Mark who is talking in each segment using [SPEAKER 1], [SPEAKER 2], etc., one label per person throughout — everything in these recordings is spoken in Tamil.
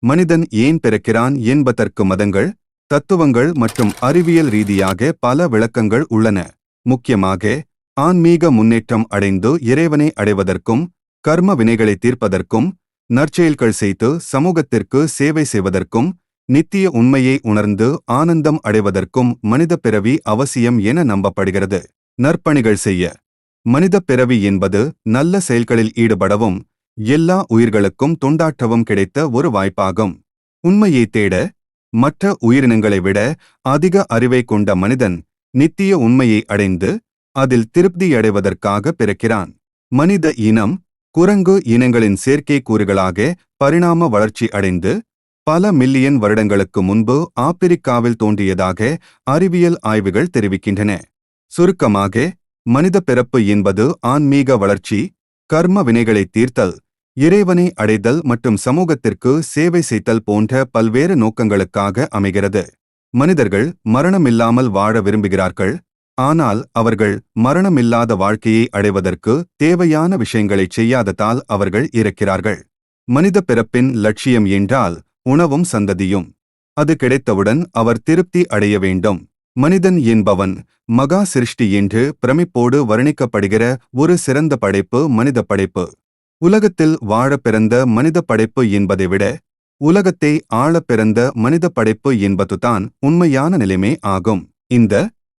[SPEAKER 1] மனிதன் ஏன் பிறக்கிறான் என்பதற்கு மதங்கள், தத்துவங்கள் மற்றும் அறிவியல் ரீதியாக பல விளக்கங்கள் உள்ளன. முக்கியமாக ஆன்மீக முன்னேற்றம் அடைந்து இறைவனை அடைவதற்கும், கர்ம வினைகளை தீர்ப்பதற்கும், நற்செயல்கள் செய்து சமூகத்திற்கு சேவை செய்வதற்கும், நித்திய உண்மையை உணர்ந்து ஆனந்தம் அடைவதற்கும் மனித பிறவி அவசியம் என நம்பப்படுகிறது. நற்பணிகள் செய்ய மனித பிறவி என்பது நல்ல செயல்களில் ஈடுபடவும் எல்லா உயிர்களுக்கும் தொண்டாற்றவும் கிடைத்த ஒரு வாய்ப்பாகும். உண்மையை தேட மற்ற உயிரினங்களை விட அதிக அறிவை கொண்ட மனிதன் நித்திய உண்மையை அடைந்து அதில் திருப்தியடைவதற்காக பிறக்கிறான். மனித இனம் குரங்கு இனங்களின் செயற்கை கூறுகளாக பரிணாம வளர்ச்சி அடைந்து பல மில்லியன் வருடங்களுக்கு முன்பு ஆப்பிரிக்காவில் தோன்றியதாக அறிவியல் ஆய்வுகள் தெரிவிக்கின்றன. சுருக்கமாக, மனித பிறப்பு என்பது ஆன்மீக வளர்ச்சி, கர்ம வினைகளை தீர்த்தல், இறைவனை அடைதல் மற்றும் சமூகத்திற்கு சேவை செய்தல் போன்ற பல்வேறு நோக்கங்களுக்காக அமைகிறது. மனிதர்கள் மரணமில்லாமல் வாழ விரும்புகிறார்கள். ஆனால் அவர்கள் மரணமில்லாத வாழ்க்கையை அடைவதற்கு தேவையான விஷயங்களைச் செய்யாததால் அவர்கள் இறக்கிறார்கள். மனித பிறப்பின் லட்சியம் என்றால் உணவும் சந்ததியும். அது கிடைத்தவுடன் அவர் திருப்தி அடைய வேண்டும். மனிதன் என்பவன் மகா சிருஷ்டி என்று பிரமிப்போடு வர்ணிக்கப்படுகிற ஒரு சிறந்த படைப்பு மனித படைப்பு. உலகத்தில் வாழ பிறந்த மனித படைப்பு என்பதை விட உலகத்தை ஆள பிறந்த மனித படைப்பு என்பதுதான் உண்மையான நிலைமை ஆகும். இந்த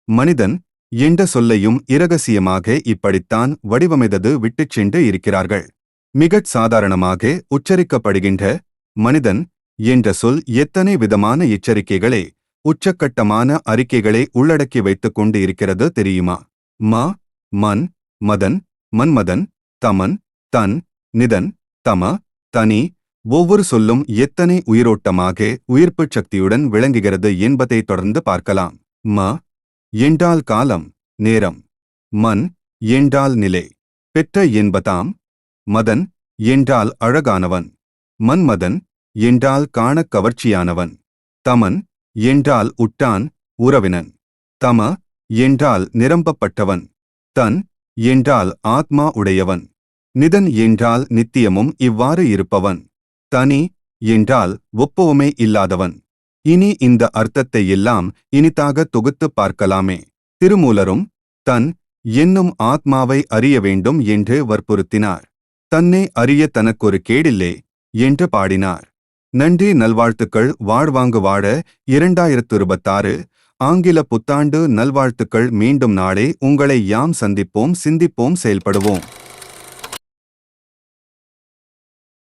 [SPEAKER 1] மனிதன் என்ற சொல்லையும் இரகசியமாக இப்படித்தான் வடிவமைத்து விட்டுச் சென்று இருக்கிறார்கள். மிகச் சாதாரணமாக உச்சரிக்கப்படுகின்ற மனிதன் என்ற சொல் எத்தனை விதமான எச்சரிக்கைகளை, உச்சக்கட்டமான அறிக்கைகளை உள்ளடக்கி வைத்துக் கொண்டு இருக்கிறது தெரியுமா? மன், மதன், மன்மதன், தமன், தன், நிதன், தம, தனி. ஒவ்வொரு சொல்லும் எத்தனை உயிரோட்டமாக உயிர்ப்புச் சக்தியுடன் விளங்குகிறது என்பதை தொடர்ந்து பார்க்கலாம். என்றால் காலம், நேரம். மன் என்றால் நிலை, பெற்ற என்பதாம். மதன் என்றால் அழகானவன். மன்மதன் என்றால் காணக் கவர்ச்சியானவன். தமன் என்றால் உட்டான், உறவினன். தம என்றால் நிரம்பப்பட்டவன். தன் என்றால் ஆத்மா உடையவன். நிதன் என்றால் நித்தியமும் இவ்வாறு இருப்பவன். தனி என்றால் ஒப்புவமை இல்லாதவன். இனி இந்த அர்த்தத்தை எல்லாம் இனிதாக தொகுத்துப் பார்க்கலாமே. திருமூலரும் தன் என்னும் ஆத்மாவை அறிய வேண்டும் என்று வற்புறுத்தினார். தன்னை அறிய தனக்கொரு கேடில்லை என்று பாடினார். நன்றி, நல்வாழ்த்துக்கள். வாழ்வாங்கு வாழ 2026 ஆங்கில புத்தாண்டு நல்வாழ்த்துக்கள். மீண்டும் நாளை உங்களை யாம் சந்திப்போம், சிந்திப்போம், செயல்படுவோம்.